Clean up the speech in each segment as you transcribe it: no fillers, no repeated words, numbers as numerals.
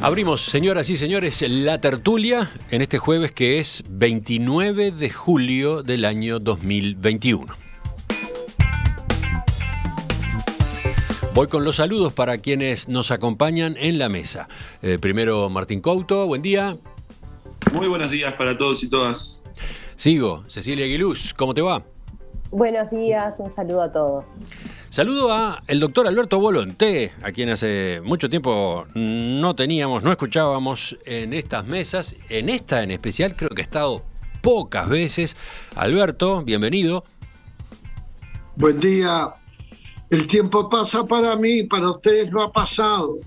Abrimos, señoras y señores, la tertulia en este jueves que es 29 de julio del año 2021. Voy con los saludos para quienes nos acompañan en la mesa. Primero Martín Couto, buen día. Muy buenos días para todos y todas. Sigo, Cecilia Aguiluz, ¿cómo te va? Buenos días, un saludo a todos. Saludo a el doctor Alberto Volonté, a quien hace mucho tiempo no escuchábamos en estas mesas. En esta en especial creo que he estado pocas veces. Alberto, bienvenido. Buen día. El tiempo pasa para mí, para ustedes no ha pasado.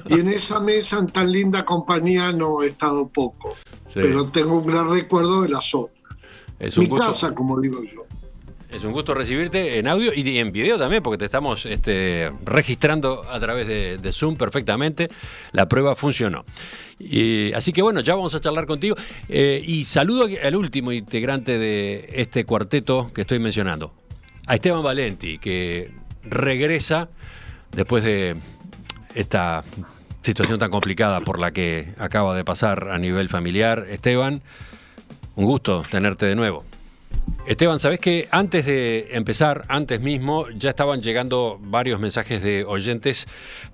Y en esa mesa, en tan linda compañía, no he estado poco. Sí. Pero tengo un gran recuerdo de las otras. Es un Mi gusto. casa, como digo yo. Es un gusto recibirte en audio y en video también, porque te estamos registrando a través de Zoom perfectamente. La prueba funcionó. Así que bueno, ya vamos a charlar contigo. Y saludo al último integrante de este cuarteto que estoy mencionando, a Esteban Valenti, que regresa después de esta situación tan complicada por la que acaba de pasar a nivel familiar. Esteban, un gusto tenerte de nuevo. Esteban, ¿sabés que antes de empezar, antes mismo, ya estaban llegando varios mensajes de oyentes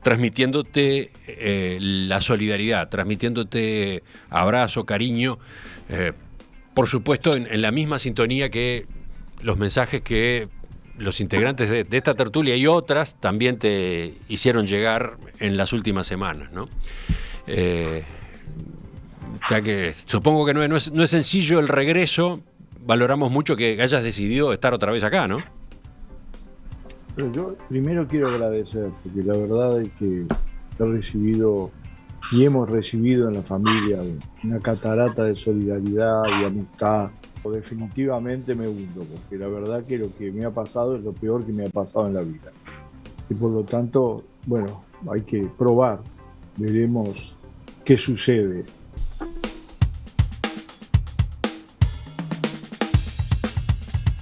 transmitiéndote la solidaridad, transmitiéndote abrazo, cariño, por supuesto en la misma sintonía que los mensajes que los integrantes de esta tertulia y otras también te hicieron llegar en las últimas semanas, ¿no? Ya que supongo que no es sencillo el regreso. Valoramos mucho que hayas decidido estar otra vez acá, ¿no? Pero yo primero quiero agradecer, porque la verdad es que he recibido y hemos recibido en la familia una catarata de solidaridad y amistad. Definitivamente me hundo, porque la verdad que lo que me ha pasado es lo peor que me ha pasado en la vida. Y por lo tanto, bueno, hay que probar, veremos qué sucede.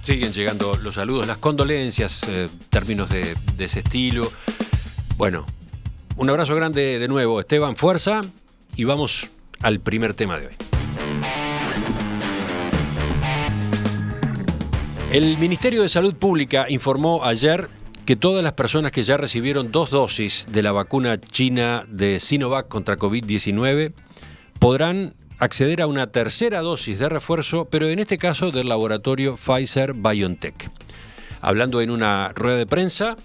Siguen llegando los saludos, las condolencias, términos de ese estilo. Bueno, un abrazo grande de nuevo, Esteban, fuerza, y vamos al primer tema de hoy. El Ministerio de Salud Pública informó ayer que todas las personas que ya recibieron 2 dosis de la vacuna china de Sinovac contra COVID-19 podrán acceder a una tercera dosis de refuerzo, pero en este caso del laboratorio Pfizer-BioNTech. Hablando en una rueda de prensa,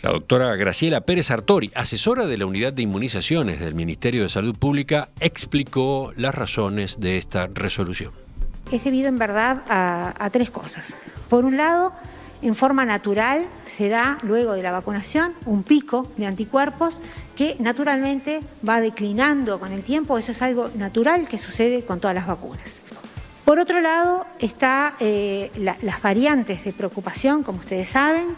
la doctora Graciela Pérez Artori, asesora de la Unidad de Inmunizaciones del Ministerio de Salud Pública, explicó las razones de esta resolución. Es debido en verdad a 3 cosas. Por un lado, en forma natural se da luego de la vacunación un pico de anticuerpos que naturalmente va declinando con el tiempo. Eso es algo natural que sucede con todas las vacunas. Por otro lado, está las variantes de preocupación, como ustedes saben,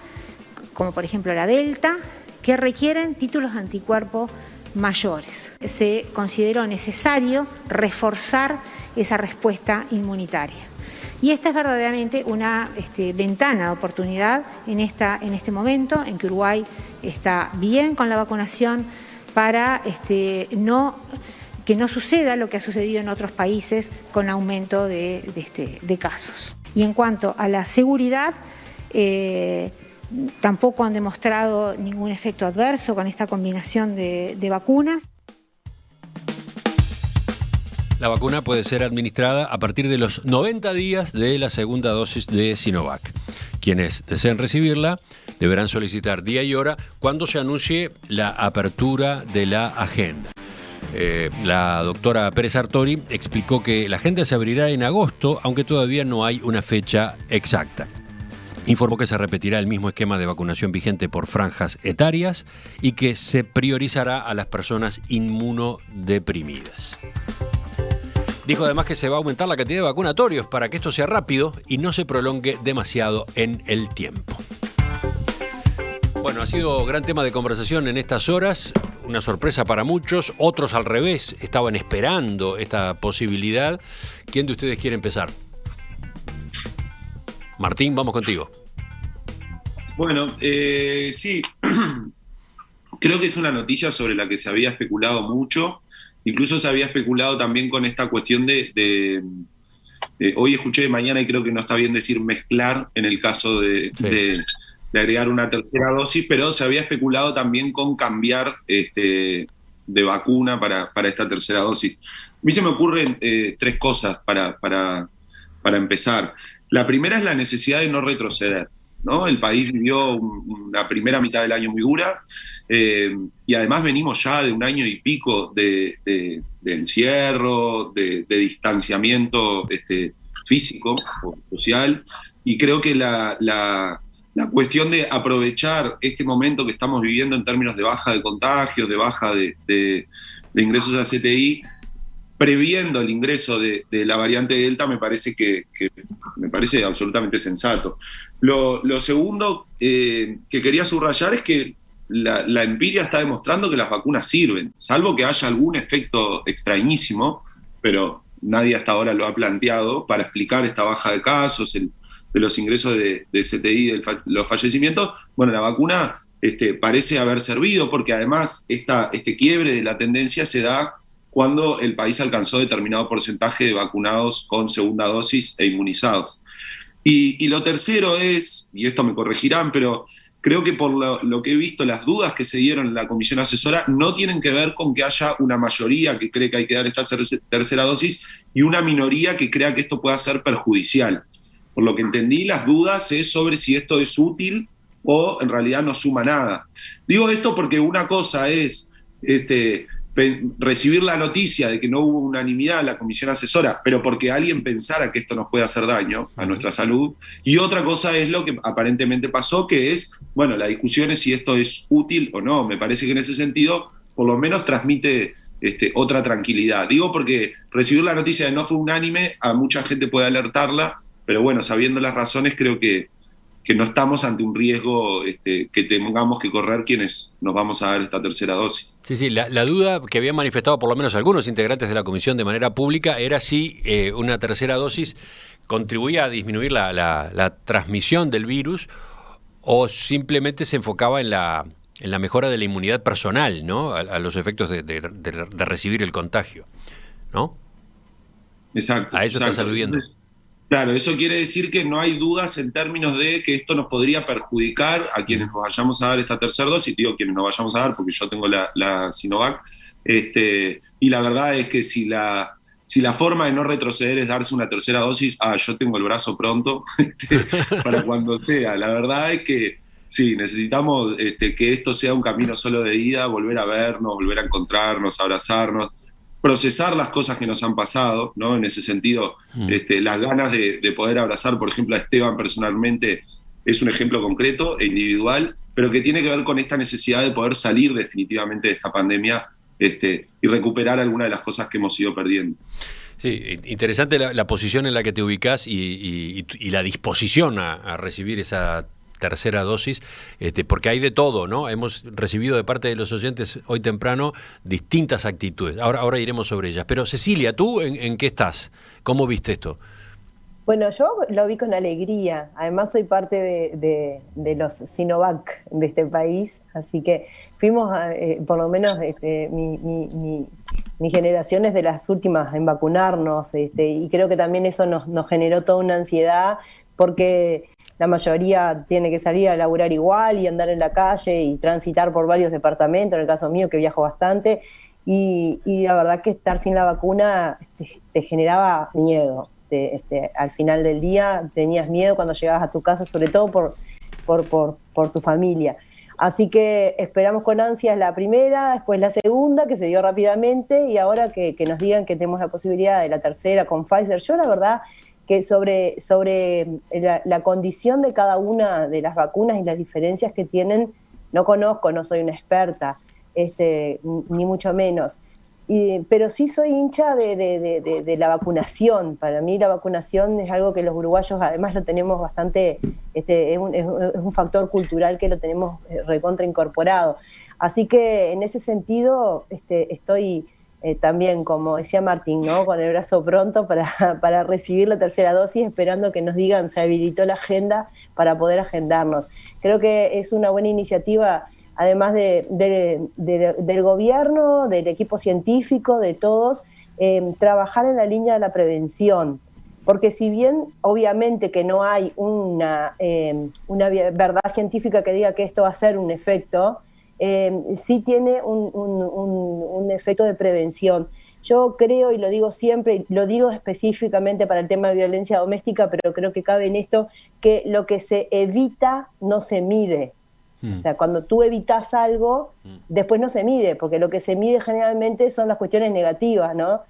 como por ejemplo la Delta, que requieren títulos de anticuerpo mayores. Se consideró necesario reforzar esa respuesta inmunitaria. Y esta es verdaderamente una ventana de oportunidad en este momento en que Uruguay está bien con la vacunación para que no suceda lo que ha sucedido en otros países con aumento de casos. Y en cuanto a la seguridad, tampoco han demostrado ningún efecto adverso con esta combinación de vacunas. La vacuna puede ser administrada a partir de los 90 días de la segunda dosis de Sinovac. Quienes deseen recibirla deberán solicitar día y hora cuando se anuncie la apertura de la agenda. La doctora Pérez Artori explicó que la agenda se abrirá en agosto, aunque todavía no hay una fecha exacta. Informó que se repetirá el mismo esquema de vacunación vigente por franjas etarias y que se priorizará a las personas inmunodeprimidas. Dijo además que se va a aumentar la cantidad de vacunatorios para que esto sea rápido y no se prolongue demasiado en el tiempo. Bueno, ha sido gran tema de conversación en estas horas, una sorpresa para muchos, otros al revés, estaban esperando esta posibilidad. ¿Quién de ustedes quiere empezar? Martín, vamos contigo. Bueno, sí, Creo que es una noticia sobre la que se había especulado mucho, incluso se había especulado también con esta cuestión hoy escuché de mañana y creo que no está bien decir mezclar en el caso de agregar una tercera dosis, pero se había especulado también con cambiar de vacuna para esta tercera dosis. A mí se me ocurren 3 cosas para empezar. La primera es la necesidad de no retroceder, ¿no? El país vivió una primera mitad del año muy dura, y además venimos ya de un año y pico de encierro, de distanciamiento físico o social, y creo que la cuestión de aprovechar este momento que estamos viviendo en términos de baja de contagios, de baja de ingresos a CTI, previendo el ingreso de la variante Delta, me parece me parece absolutamente sensato. Lo segundo que quería subrayar es que la empiria está demostrando que las vacunas sirven, salvo que haya algún efecto extrañísimo, pero nadie hasta ahora lo ha planteado para explicar esta baja de casos, de los ingresos de CTI, de los fallecimientos. Bueno, la vacuna parece haber servido, porque además este quiebre de la tendencia se da cuando el país alcanzó determinado porcentaje de vacunados con segunda dosis e inmunizados. Y lo tercero es, y esto me corregirán, pero creo que por lo que he visto, las dudas que se dieron en la comisión asesora no tienen que ver con que haya una mayoría que cree que hay que dar esta tercera dosis y una minoría que crea que esto pueda ser perjudicial. Por lo que entendí, las dudas es sobre si esto es útil o en realidad no suma nada. Digo esto porque una cosa es recibir la noticia de que no hubo unanimidad en la comisión asesora, pero porque alguien pensara que esto nos puede hacer daño a nuestra salud, y otra cosa es lo que aparentemente pasó, que es, bueno, la discusión es si esto es útil o no. Me parece que en ese sentido, por lo menos transmite otra tranquilidad. Digo porque recibir la noticia de no fue unánime, a mucha gente puede alertarla, pero bueno, sabiendo las razones, creo que no estamos ante un riesgo que tengamos que correr quienes nos vamos a dar esta tercera dosis. Sí, la duda que habían manifestado por lo menos algunos integrantes de la comisión de manera pública era si una tercera dosis contribuía a disminuir la transmisión del virus o simplemente se enfocaba en la mejora de la inmunidad personal, ¿no? A los efectos de recibir el contagio, ¿no? Exacto. A eso exacto. Estás aludiendo. Claro, eso quiere decir que no hay dudas en términos de que esto nos podría perjudicar a quienes nos vayamos a dar esta tercera dosis. Digo quienes nos vayamos a dar porque yo tengo la Sinovac. Y la verdad es que si la forma de no retroceder es darse una tercera dosis, yo tengo el brazo pronto para cuando sea. La verdad es que sí, necesitamos que esto sea un camino solo de ida, volver a vernos, volver a encontrarnos, abrazarnos, procesar las cosas que nos han pasado, ¿no? En ese sentido, las ganas de poder abrazar, por ejemplo, a Esteban personalmente, es un ejemplo concreto e individual, pero que tiene que ver con esta necesidad de poder salir definitivamente de esta pandemia y recuperar algunas de las cosas que hemos ido perdiendo. Sí, interesante la posición en la que te ubicás y la disposición a recibir esa tercera dosis, porque hay de todo, ¿no? Hemos recibido de parte de los oyentes hoy temprano distintas actitudes. Ahora iremos sobre ellas. Pero Cecilia, ¿tú en qué estás? ¿Cómo viste esto? Bueno, yo lo vi con alegría. Además soy parte de los Sinovac de este país, así que fuimos, por lo menos mi generación es de las últimas en vacunarnos, y creo que también eso nos generó toda una ansiedad, porque la mayoría tiene que salir a laburar igual y andar en la calle y transitar por varios departamentos, en el caso mío que viajo bastante, y la verdad que estar sin la vacuna te generaba miedo. Al final del día tenías miedo cuando llegabas a tu casa, sobre todo por tu familia. Así que esperamos con ansias la primera, después la segunda, que se dio rápidamente, y ahora que nos digan que tenemos la posibilidad de la tercera con Pfizer. Yo la verdad que sobre la condición de cada una de las vacunas y las diferencias que tienen, no conozco, no soy una experta, ni mucho menos. Pero sí soy hincha de la vacunación. Para mí la vacunación es algo que los uruguayos además lo tenemos bastante, es un factor cultural que lo tenemos recontra incorporado. Así que en ese sentido estoy también, como decía Martín, ¿no? Con el brazo pronto para recibir la tercera dosis, esperando que nos digan se habilitó la agenda para poder agendarnos. Creo que es una buena iniciativa además del gobierno, del equipo científico, de todos, trabajar en la línea de la prevención. Porque si bien obviamente que no hay una verdad científica que diga que esto va a ser un efecto, sí tiene un efecto de prevención. Yo creo, y lo digo siempre, lo digo específicamente para el tema de violencia doméstica, pero creo que cabe en esto, que lo que se evita no se mide. O sea, cuando tú evitas algo, después no se mide, porque lo que se mide generalmente son las cuestiones negativas, ¿no?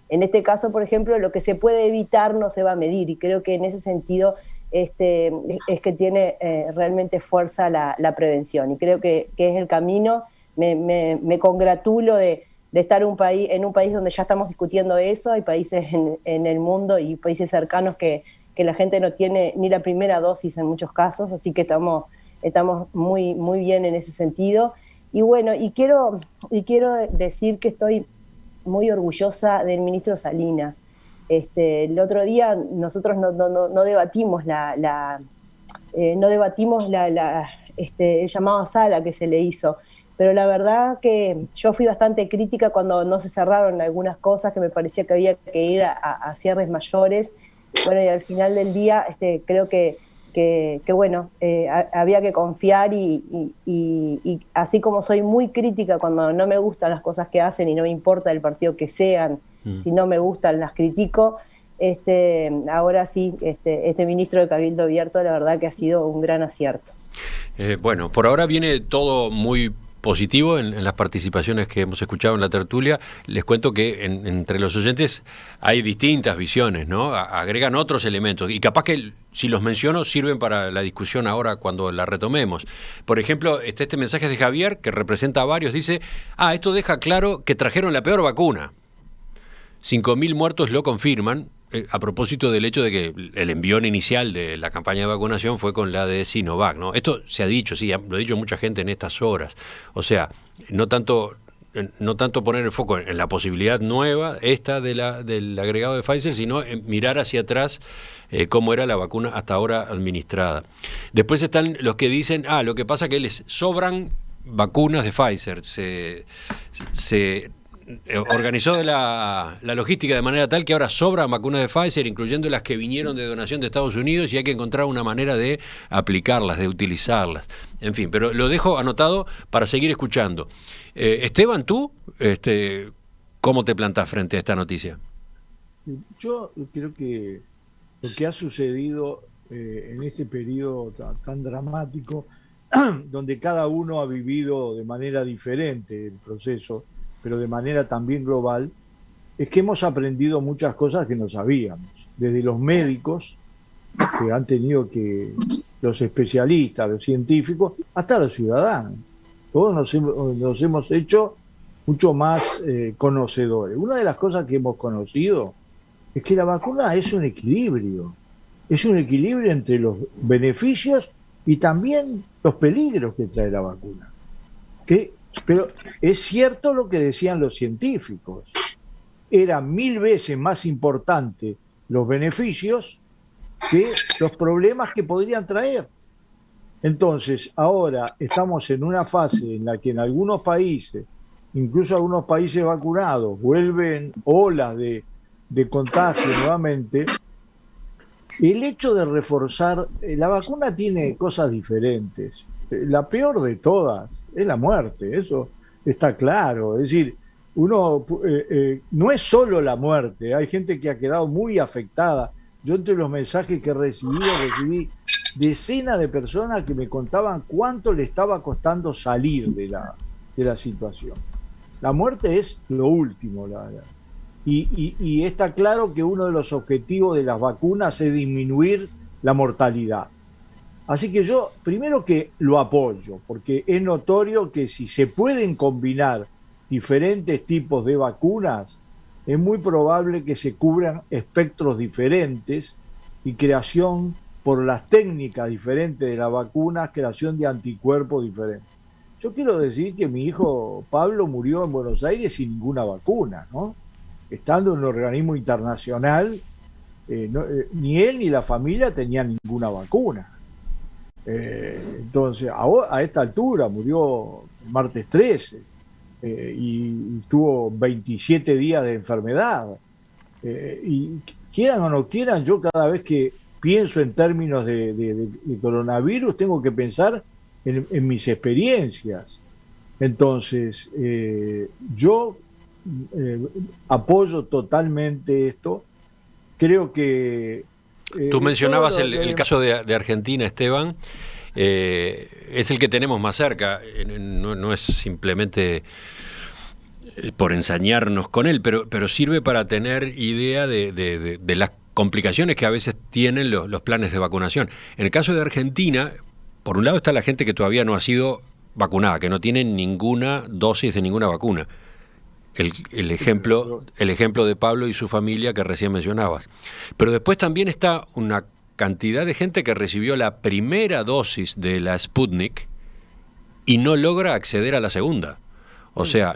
En este caso, por ejemplo, lo que se puede evitar no se va a medir, y creo que en ese sentido es que tiene realmente fuerza la prevención, y creo que es el camino. Me congratulo de estar en un país donde ya estamos discutiendo eso. Hay países en el mundo y países cercanos que la gente no tiene ni la primera dosis en muchos casos, así que estamos muy, muy bien en ese sentido. Y bueno, y quiero decir que estoy muy orgullosa del ministro Salinas. El otro día nosotros no debatimos el llamado a sala que se le hizo, pero la verdad que yo fui bastante crítica cuando no se cerraron algunas cosas, que me parecía que había que ir a cierres mayores. Bueno, y al final del día creo que bueno, había que confiar, y así como soy muy crítica cuando no me gustan las cosas que hacen y no me importa el partido que sean, si no me gustan las critico, ahora sí, este ministro de Cabildo Abierto, la verdad que ha sido un gran acierto. Bueno, por ahora viene todo muy positivo en las participaciones que hemos escuchado en la tertulia. Les cuento que entre los oyentes hay distintas visiones, ¿no? Agregan otros elementos, y capaz que si los menciono sirven para la discusión ahora cuando la retomemos. Por ejemplo, este mensaje de Javier, que representa a varios, dice: esto deja claro que trajeron la peor vacuna. 5.000 muertos lo confirman, a propósito del hecho de que el envión inicial de la campaña de vacunación fue con la de Sinovac, ¿no? Esto se ha dicho, sí, lo ha dicho mucha gente en estas horas. O sea, no tanto poner el foco en la posibilidad nueva, del agregado de Pfizer, sino en mirar hacia atrás cómo era la vacuna hasta ahora administrada. Después están los que dicen, lo que pasa es que les sobran vacunas de Pfizer. Se organizó la logística de manera tal que ahora sobran vacunas de Pfizer, incluyendo las que vinieron de donación de Estados Unidos, y hay que encontrar una manera de aplicarlas, de utilizarlas. En fin, pero lo dejo anotado para seguir escuchando. Esteban, tú, ¿cómo te plantás frente a esta noticia? Yo creo que lo que ha sucedido en este periodo tan dramático, donde cada uno ha vivido de manera diferente el proceso, pero de manera también global, es que hemos aprendido muchas cosas que no sabíamos, desde los médicos, que han tenido que, los especialistas, los científicos, hasta los ciudadanos. Todos nos hemos hecho mucho más conocedores. Una de las cosas que hemos conocido es que la vacuna es un equilibrio entre los beneficios y también los peligros que trae la vacuna. Pero es cierto lo que decían los científicos. Era 1000 veces más importante los beneficios que los problemas que podrían traer. Entonces, ahora estamos en una fase en la que en algunos países, incluso algunos países vacunados, vuelven olas de contagio nuevamente. El hecho de reforzar, la vacuna tiene cosas diferentes. La peor de todas es la muerte, eso está claro. Es decir, no es solo la muerte, hay gente que ha quedado muy afectada. Yo, entre los mensajes que recibí decenas de personas que me contaban cuánto le estaba costando salir de la situación. La muerte es lo último. Y está claro que uno de los objetivos de las vacunas es disminuir la mortalidad. Así que yo, primero que lo apoyo, porque es notorio que si se pueden combinar diferentes tipos de vacunas, es muy probable que se cubran espectros diferentes y creación, por las técnicas diferentes de las vacunas, creación de anticuerpos diferentes. Yo quiero decir que mi hijo Pablo murió en Buenos Aires sin ninguna vacuna, ¿no? Estando en un organismo internacional, ni él ni la familia tenían ninguna vacuna. Entonces, a esta altura murió martes 13 y tuvo 27 días de enfermedad. Y quieran o no quieran, yo cada vez que pienso en términos de coronavirus tengo que pensar en mis experiencias. Entonces, yo apoyo totalmente esto. Creo que... Tú mencionabas el caso de Argentina, Esteban. Es el que tenemos más cerca. No es simplemente por ensañarnos con él, pero sirve para tener idea de las complicaciones que a veces tienen los planes de vacunación. En el caso de Argentina, por un lado está la gente que todavía no ha sido vacunada, que no tiene ninguna dosis de ninguna vacuna. El ejemplo de Pablo y su familia que recién mencionabas. Pero después también está una cantidad de gente que recibió la primera dosis de la Sputnik y no logra acceder a la segunda. O sea,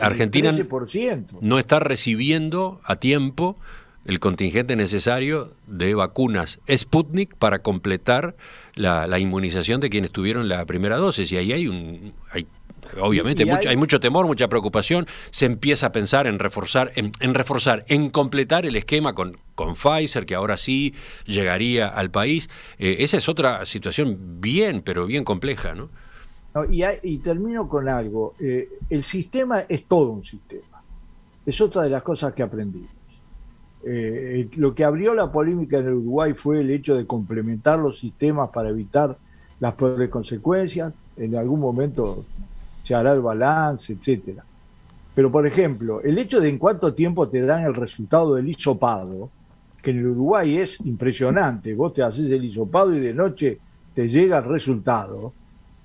Argentina 13%. no está recibiendo a tiempo el contingente necesario de vacunas Sputnik para completar la inmunización de quienes tuvieron la primera dosis. Y ahí obviamente hay mucho temor, mucha preocupación. Se empieza a pensar en reforzar, en completar el esquema con Pfizer, que ahora sí llegaría al país. Esa es otra situación pero bien compleja, ¿no? Y termino con algo. El sistema es todo un sistema. Es otra de las cosas que aprendimos. Lo que abrió la polémica en el Uruguay fue el hecho de complementar los sistemas para evitar las peores consecuencias. En algún momento se hará el balance, etcétera. Pero, por ejemplo, el hecho de en cuánto tiempo te dan el resultado del hisopado, que en el Uruguay es impresionante. Vos te haces el hisopado y de noche te llega el resultado.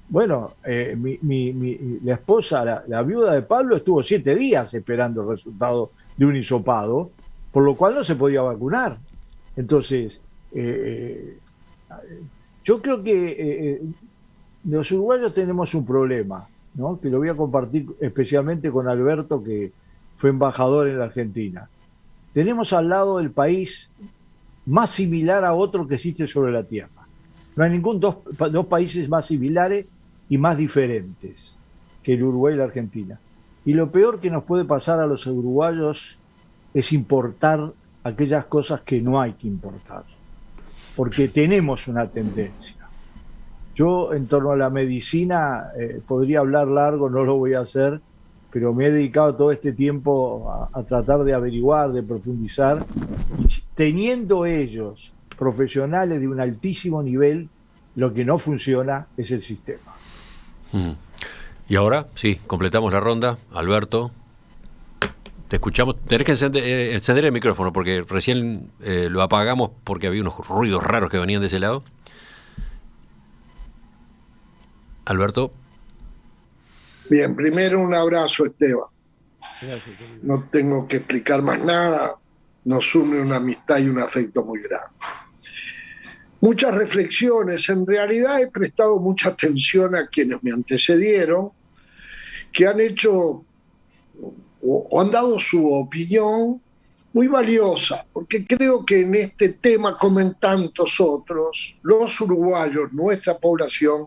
Bueno, la esposa, la viuda de Pablo, estuvo 7 días esperando el resultado de un hisopado, por lo cual no se podía vacunar. Entonces, yo creo que los uruguayos tenemos un problema, ¿no? Que lo voy a compartir especialmente con Alberto, que fue embajador en la Argentina. Tenemos al lado el país más similar a otro que existe sobre la Tierra. No hay ningún dos países más similares y más diferentes que el Uruguay y la Argentina. Y lo peor que nos puede pasar a los uruguayos es importar aquellas cosas que no hay que importar, porque tenemos una tendencia. Yo, en torno a la medicina, podría hablar largo, no lo voy a hacer, pero me he dedicado todo este tiempo a tratar de averiguar, de profundizar, y teniendo ellos profesionales de un altísimo nivel, lo que no funciona es el sistema. Y ahora, sí, completamos la ronda. Alberto, te escuchamos. Tenés que encender el micrófono porque recién lo apagamos porque había unos ruidos raros que venían de ese lado. Alberto. Bien, primero un abrazo, Esteban. No tengo que explicar más nada. Nos une una amistad y un afecto muy grande. Muchas reflexiones. En realidad he prestado mucha atención a quienes me antecedieron, que han hecho o han dado su opinión muy valiosa, porque creo que en este tema, como en tantos otros, los uruguayos, nuestra población,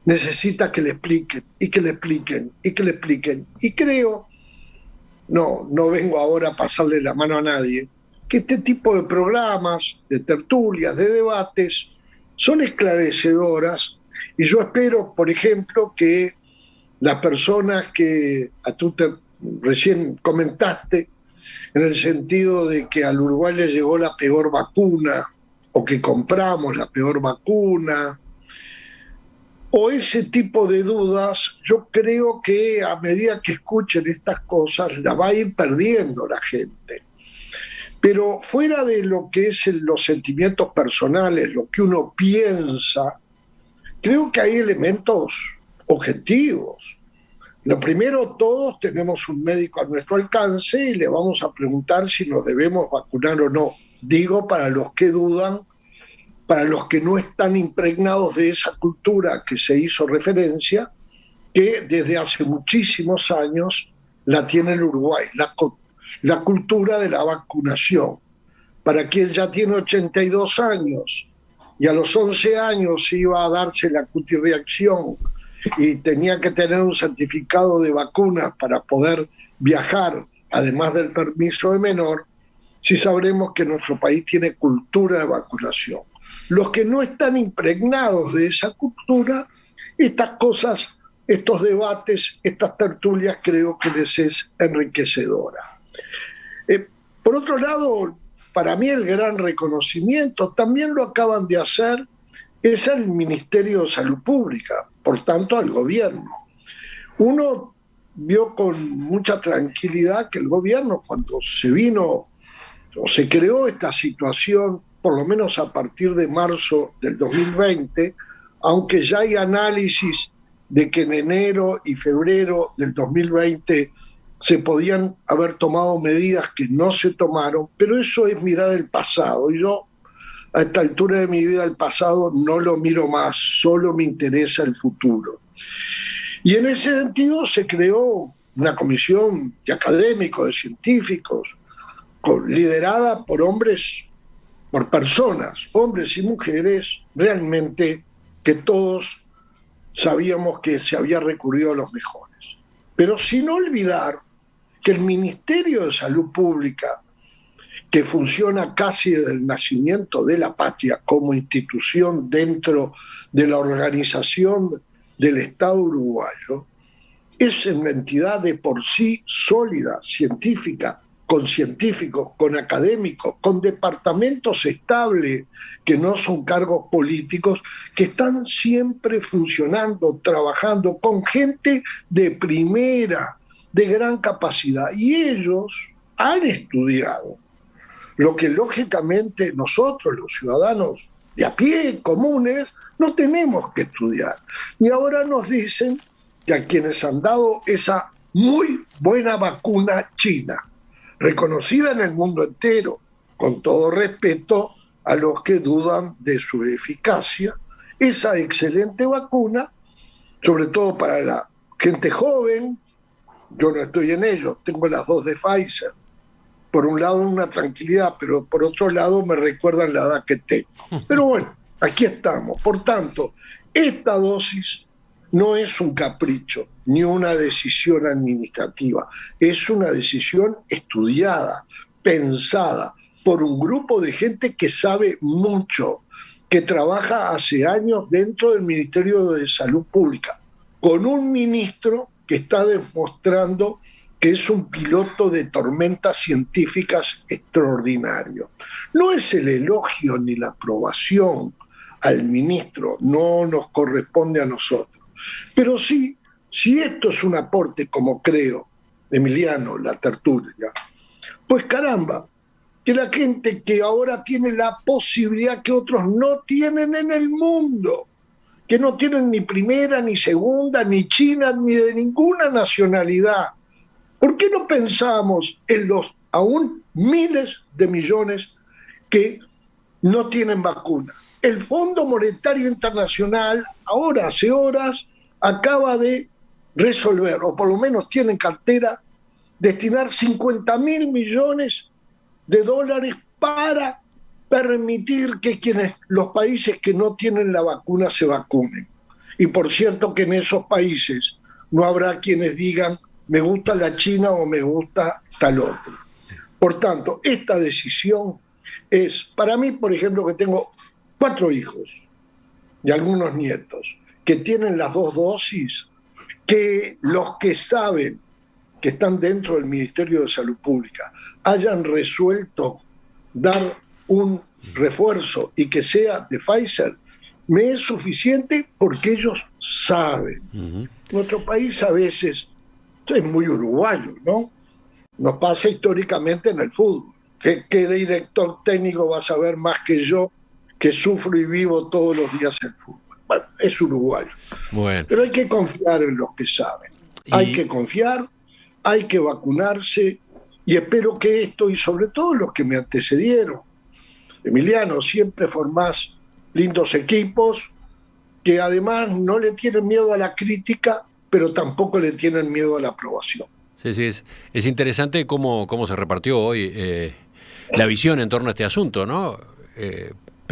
necesita que le expliquen, y que le expliquen, y que le expliquen. Y creo, no vengo ahora a pasarle la mano a nadie, que este tipo de programas, de tertulias, de debates, son esclarecedoras, y yo espero, por ejemplo, que las personas que tú recién comentaste, en el sentido de que al Uruguay le llegó la peor vacuna, o que compramos la peor vacuna, o ese tipo de dudas, yo creo que a medida que escuchen estas cosas, la va a ir perdiendo la gente. Pero fuera de lo que es los sentimientos personales, lo que uno piensa, creo que hay elementos objetivos. Lo primero, todos tenemos un médico a nuestro alcance y le vamos a preguntar si nos debemos vacunar o no. Digo, para los que dudan, para los que no están impregnados de esa cultura que se hizo referencia, que desde hace muchísimos años la tiene el Uruguay, la cultura de la vacunación. Para quien ya tiene 82 años y a los 11 años iba a darse la cutirreacción y tenía que tener un certificado de vacunas para poder viajar, además del permiso de menor, sí sabremos que nuestro país tiene cultura de vacunación. Los que no están impregnados de esa cultura, estas cosas, estos debates, estas tertulias, creo que les es enriquecedora. Por otro lado, para mí el gran reconocimiento, también lo acaban de hacer, es al Ministerio de Salud Pública, por tanto al gobierno. Uno vio con mucha tranquilidad que el gobierno, cuando se vino o se creó esta situación, por lo menos a partir de marzo del 2020, aunque ya hay análisis de que en enero y febrero del 2020 se podían haber tomado medidas que no se tomaron, pero eso es mirar el pasado. Y yo, a esta altura de mi vida, el pasado no lo miro más, solo me interesa el futuro. Y en ese sentido se creó una comisión de académicos, de científicos, liderada por hombres, por personas, hombres y mujeres, realmente que todos sabíamos que se había recurrido a los mejores. Pero sin olvidar que el Ministerio de Salud Pública, que funciona casi desde el nacimiento de la patria como institución dentro de la organización del Estado uruguayo, es una entidad de por sí sólida, científica, con científicos, con académicos, con departamentos estables, que no son cargos políticos, que están siempre funcionando, trabajando, con gente de primera, de gran capacidad. Y ellos han estudiado lo que lógicamente nosotros, los ciudadanos de a pie, comunes, no tenemos que estudiar. Y ahora nos dicen que a quienes han dado esa muy buena vacuna china, reconocida en el mundo entero, con todo respeto a los que dudan de su eficacia, esa excelente vacuna, sobre todo para la gente joven, yo no estoy en ello, tengo las 2 de Pfizer, por un lado una tranquilidad, pero por otro lado me recuerdan la edad que tengo. Pero bueno, aquí estamos. Por tanto, esta dosis no es un capricho ni una decisión administrativa, es una decisión estudiada, pensada por un grupo de gente que sabe mucho, que trabaja hace años dentro del Ministerio de Salud Pública, con un ministro que está demostrando que es un piloto de tormentas científicas extraordinario. No es el elogio ni la aprobación al ministro, no nos corresponde a nosotros. Pero sí, si esto es un aporte, como creo, Emiliano, la tertulia, pues caramba, que la gente que ahora tiene la posibilidad que otros no tienen en el mundo, que no tienen ni primera, ni segunda, ni China, ni de ninguna nacionalidad. ¿Por qué no pensamos en los aún miles de millones que no tienen vacuna? El Fondo Monetario Internacional, ahora hace horas, acaba de resolver, o por lo menos tiene en cartera, destinar 50.000 millones de dólares para permitir que los países que no tienen la vacuna se vacunen. Y por cierto que en esos países no habrá quienes digan me gusta la China o me gusta tal otro. Por tanto, esta decisión es, para mí, por ejemplo, que tengo 4 hijos y algunos nietos que tienen las 2 dosis, que los que saben que están dentro del Ministerio de Salud Pública hayan resuelto dar un refuerzo y que sea de Pfizer, me es suficiente porque ellos saben. Nuestro país a veces es muy uruguayo, ¿no? Nos pasa históricamente en el fútbol. ¿Qué director técnico va a saber más que yo, que sufro y vivo todos los días el fútbol? Bueno, es uruguayo. Bueno. Pero hay que confiar en los que saben. Hay que confiar, hay que vacunarse, y espero que esto, y sobre todo los que me antecedieron, Emiliano, siempre formás lindos equipos que además no le tienen miedo a la crítica, pero tampoco le tienen miedo a la aprobación. Sí, es interesante cómo se repartió hoy la visión en torno a este asunto, ¿no?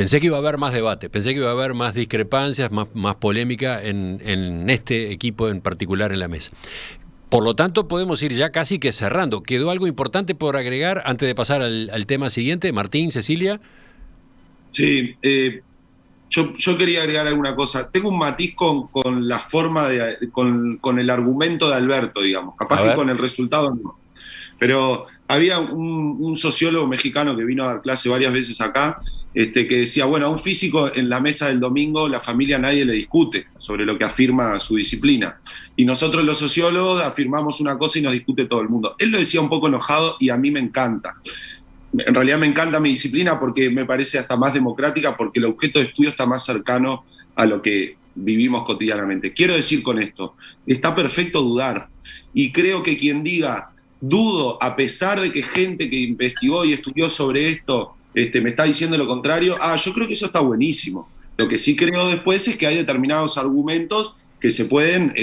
Pensé que iba a haber más debate, pensé que iba a haber más discrepancias, más polémica en este equipo en particular en la mesa. Por lo tanto, podemos ir ya casi que cerrando. ¿Quedó algo importante por agregar antes de pasar al tema siguiente? Martín, Cecilia. Sí, yo quería agregar alguna cosa. Tengo un matiz con la forma, con el argumento de Alberto, digamos. Capaz que con el resultado no. Pero había un sociólogo mexicano que vino a dar clase varias veces acá, que decía, bueno, a un físico en la mesa del domingo, la familia nadie le discute sobre lo que afirma su disciplina. Y nosotros los sociólogos afirmamos una cosa y nos discute todo el mundo. Él lo decía un poco enojado y a mí me encanta. En realidad me encanta mi disciplina porque me parece hasta más democrática, porque el objeto de estudio está más cercano a lo que vivimos cotidianamente. Quiero decir con esto, está perfecto dudar. Y creo que quien diga, dudo, a pesar de que gente que investigó y estudió sobre esto me está diciendo lo contrario, yo creo que eso está buenísimo. Lo que sí creo después es que hay determinados argumentos que se pueden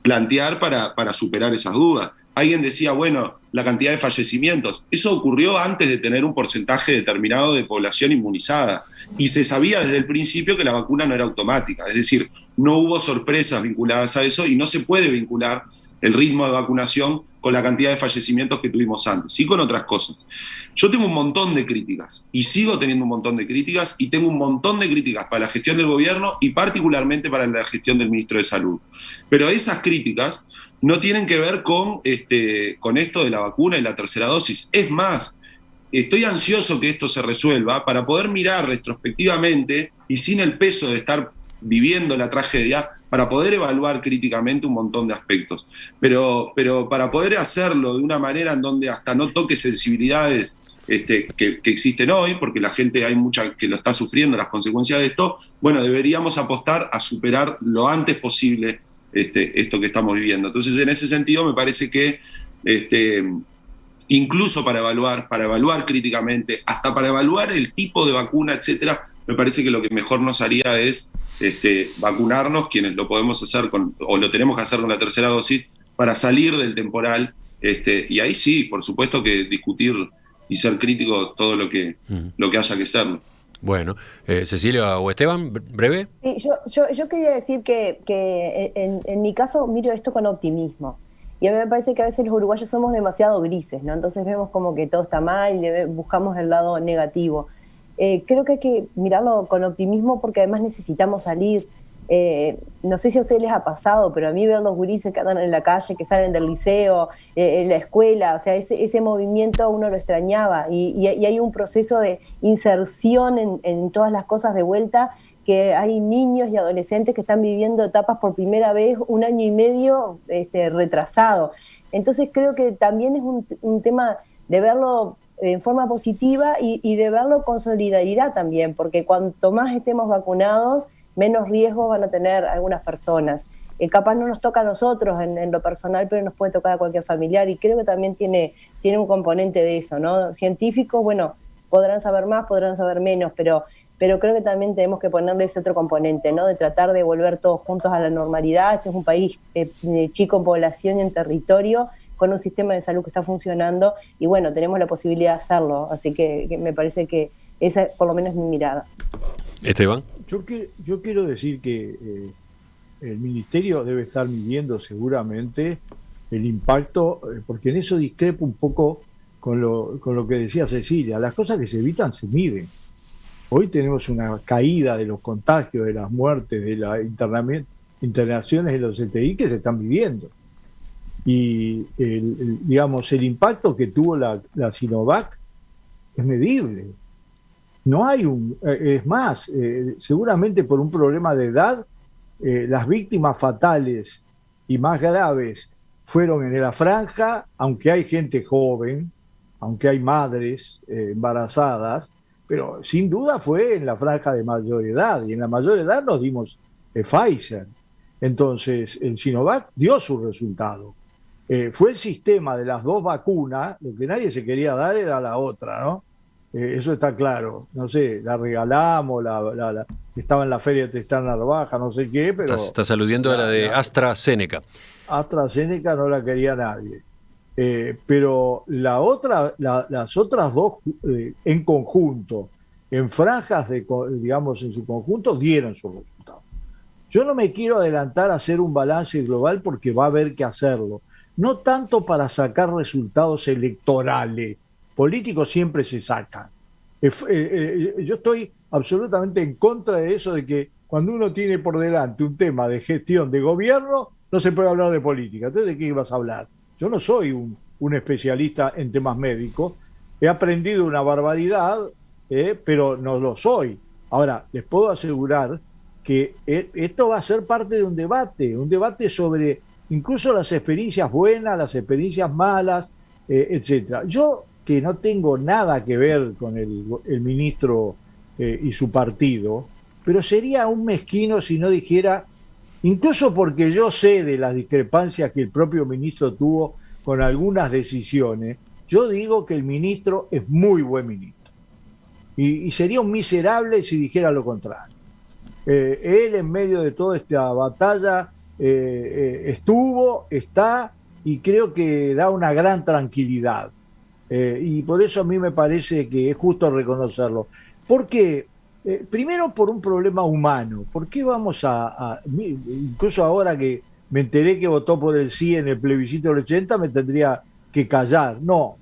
plantear para superar esas dudas. Alguien decía, bueno, la cantidad de fallecimientos. Eso ocurrió antes de tener un porcentaje determinado de población inmunizada. Y se sabía desde el principio que la vacuna no era automática. Es decir, no hubo sorpresas vinculadas a eso y no se puede vincular el ritmo de vacunación con la cantidad de fallecimientos que tuvimos antes, y con otras cosas. Yo tengo un montón de críticas, y sigo teniendo un montón de críticas, y tengo un montón de críticas para la gestión del gobierno y particularmente para la gestión del ministro de Salud. Pero esas críticas no tienen que ver con esto de la vacuna y la tercera dosis. Es más, estoy ansioso que esto se resuelva para poder mirar retrospectivamente y sin el peso de estar viviendo la tragedia, para poder evaluar críticamente un montón de aspectos. Pero para poder hacerlo de una manera en donde hasta no toque sensibilidades que existen hoy, porque la gente hay mucha que lo está sufriendo, las consecuencias de esto, bueno, deberíamos apostar a superar lo antes posible esto que estamos viviendo. Entonces, en ese sentido, me parece que incluso para evaluar críticamente, hasta para evaluar el tipo de vacuna, etcétera, me parece que lo que mejor nos haría es vacunarnos, quienes lo podemos hacer o lo tenemos que hacer con la tercera dosis, para salir del temporal, y ahí sí, por supuesto que discutir y ser crítico todo lo que haya que ser. Bueno, Cecilia o Esteban, breve. Sí, yo quería decir que en mi caso miro esto con optimismo. Y a mí me parece que a veces los uruguayos somos demasiado grises, ¿no? Entonces vemos como que todo está mal y buscamos el lado negativo. Creo que hay que mirarlo con optimismo porque además necesitamos salir. No sé si a ustedes les ha pasado, pero a mí ver los gurises que andan en la calle, que salen del liceo, en la escuela, o sea, ese movimiento uno lo extrañaba y hay un proceso de inserción en todas las cosas de vuelta, que hay niños y adolescentes que están viviendo etapas por primera vez 1 año y medio retrasado. Entonces creo que también es un tema de verlo en forma positiva y de verlo con solidaridad también, porque cuanto más estemos vacunados, menos riesgos van a tener algunas personas. Capaz no nos toca a nosotros en lo personal, pero nos puede tocar a cualquier familiar, y creo que también tiene un componente de eso, ¿no? Científicos, bueno, podrán saber más, podrán saber menos, pero creo que también tenemos que ponerle ese otro componente, ¿no? De tratar de volver todos juntos a la normalidad. Este es un país chico en población y en territorio, con un sistema de salud que está funcionando, y bueno, tenemos la posibilidad de hacerlo, así que me parece que esa por lo menos es mi mirada. Esteban. Yo quiero decir que el Ministerio debe estar midiendo seguramente el impacto, porque en eso discrepo un poco con lo que decía Cecilia. Las cosas que se evitan se miden. Hoy tenemos una caída de los contagios, de las muertes, de las internaciones de los CTI que se están viviendo. Y el impacto que tuvo la Sinovac es medible. No hay es más, seguramente por un problema de edad, las víctimas fatales y más graves fueron en la franja, aunque hay gente joven, aunque hay madres embarazadas, pero sin duda fue en la franja de mayor edad, y en la mayor edad nos dimos Pfizer. Entonces, el Sinovac dio su resultado. Fue el sistema de las dos vacunas, lo que nadie se quería dar era la otra, ¿no? Eso está claro. No sé, la regalamos, estaba en la feria de Tristán Narvaja, no sé qué, pero... Estás aludiendo a la de AstraZeneca. AstraZeneca no la quería nadie. Pero las otras dos en conjunto, en franjas, digamos, en su conjunto, dieron sus resultados. Yo no me quiero adelantar a hacer un balance global porque va a haber que hacerlo. No tanto para sacar resultados electorales. Políticos siempre se sacan. Yo estoy absolutamente en contra de eso de que cuando uno tiene por delante un tema de gestión de gobierno, no se puede hablar de política. Entonces, ¿de qué ibas a hablar? Yo no soy un especialista en temas médicos. He aprendido una barbaridad, pero no lo soy. Ahora, les puedo asegurar que esto va a ser parte de un debate sobre incluso las experiencias buenas, las experiencias malas, etcétera. Yo, que no tengo nada que ver con el ministro y su partido, pero sería un mezquino si no dijera, incluso porque yo sé de las discrepancias que el propio ministro tuvo con algunas decisiones, yo digo que el ministro es muy buen ministro. Y sería un miserable si dijera lo contrario. Él en medio de toda esta batalla está y creo que da una gran tranquilidad. Y por eso a mí me parece que es justo reconocerlo. ¿Por qué? Primero por un problema humano. ¿Por qué vamos incluso ahora que me enteré que votó por el sí en el plebiscito del 80, me tendría que callar? No,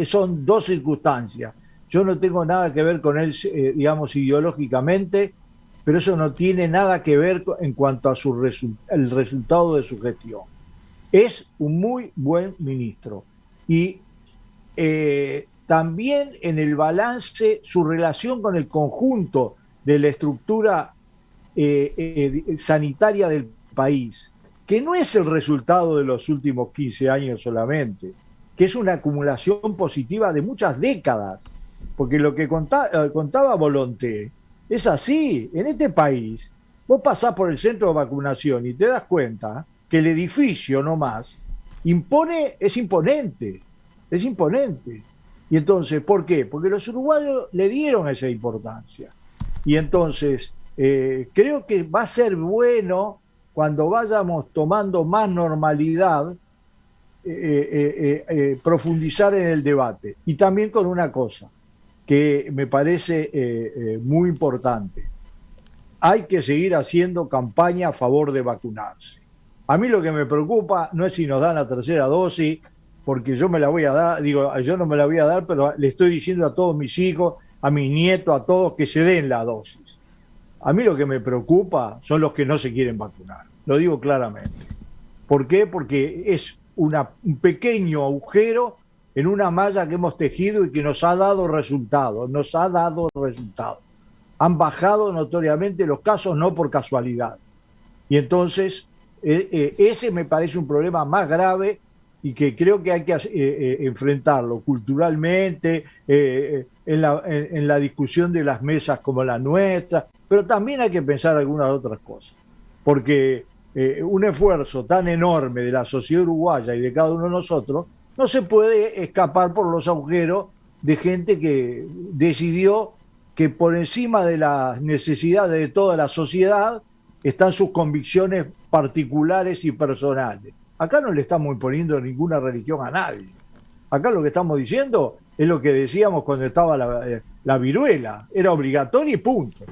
son dos circunstancias. Yo no tengo nada que ver con él, digamos, ideológicamente, pero eso no tiene nada que ver en cuanto a el resultado de su gestión. Es un muy buen ministro. Y también en el balance, su relación con el conjunto de la estructura sanitaria del país, que no es el resultado de los últimos 15 años solamente, que es una acumulación positiva de muchas décadas, porque lo que contaba Volonté es así. En este país, vos pasás por el centro de vacunación y te das cuenta que el edificio nomás es imponente. Y entonces, ¿por qué? Porque los uruguayos le dieron esa importancia. Y entonces, creo que va a ser bueno cuando vayamos tomando más normalidad, profundizar en el debate. Y también con una cosa que me parece muy importante. Hay que seguir haciendo campaña a favor de vacunarse. A mí lo que me preocupa no es si nos dan la tercera dosis, porque yo me la voy a dar, yo no me la voy a dar, pero le estoy diciendo a todos mis hijos, a mis nietos, a todos que se den la dosis. A mí lo que me preocupa son los que no se quieren vacunar, lo digo claramente. ¿Por qué? Porque es un pequeño agujero en una malla que hemos tejido y que nos ha dado resultados, Han bajado notoriamente los casos, no por casualidad. Y entonces, ese me parece un problema más grave y que creo que hay que enfrentarlo culturalmente, en la discusión de las mesas como la nuestra, pero también hay que pensar algunas otras cosas, porque un esfuerzo tan enorme de la sociedad uruguaya y de cada uno de nosotros no se puede escapar por los agujeros de gente que decidió que por encima de las necesidades de toda la sociedad están sus convicciones particulares y personales. Acá no le estamos imponiendo ninguna religión a nadie. Acá lo que estamos diciendo es lo que decíamos cuando estaba la viruela. Era obligatorio y punto.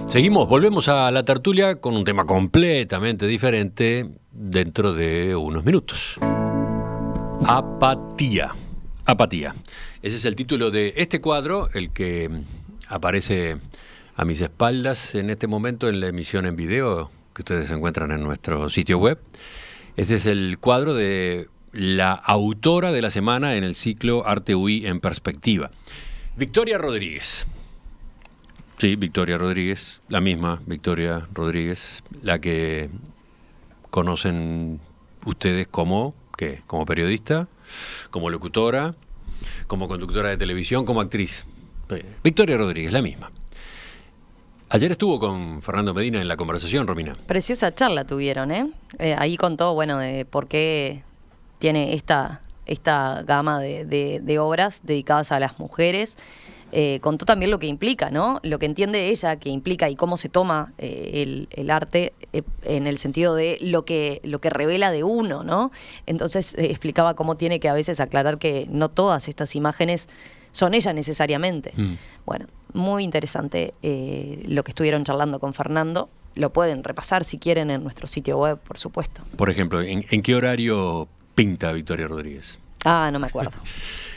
Seguimos, volvemos a la tertulia con un tema completamente diferente dentro de unos minutos. Apatía. Ese es el título de este cuadro, el que aparece a mis espaldas en este momento en la emisión en video que ustedes encuentran en nuestro sitio web. Este es el cuadro de la autora de la semana en el ciclo Arte UI en Perspectiva, Victoria Rodríguez. Sí, Victoria Rodríguez, la misma Victoria Rodríguez, la que conocen ustedes como periodista, como locutora, como conductora de televisión, como actriz. Victoria Rodríguez, la misma. Ayer estuvo con Fernando Medina en la conversación, Romina. Preciosa charla tuvieron, ¿eh? Ahí contó, de por qué tiene esta gama de obras dedicadas a las mujeres. Contó también lo que implica, ¿no? Lo que entiende ella que implica y cómo se toma el arte en el sentido de lo que revela de uno, ¿no? Entonces explicaba cómo tiene que a veces aclarar que no todas estas imágenes son ellas necesariamente. Bueno, muy interesante lo que estuvieron charlando con Fernando. Lo pueden repasar si quieren en nuestro sitio web, por supuesto. Por ejemplo, ¿en qué horario pinta Victoria Rodríguez? No me acuerdo.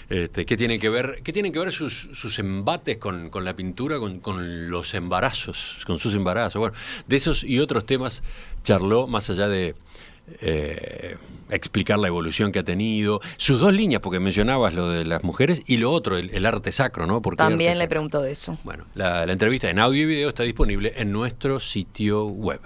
¿Qué tienen que ver sus embates con la pintura, con los embarazos, con sus embarazos? Bueno, de esos y otros temas charló, más allá de explicar la evolución que ha tenido, sus dos líneas, porque mencionabas lo de las mujeres y lo otro, el arte sacro, ¿no? También le preguntó de eso. Bueno, la entrevista en audio y video está disponible en nuestro sitio web.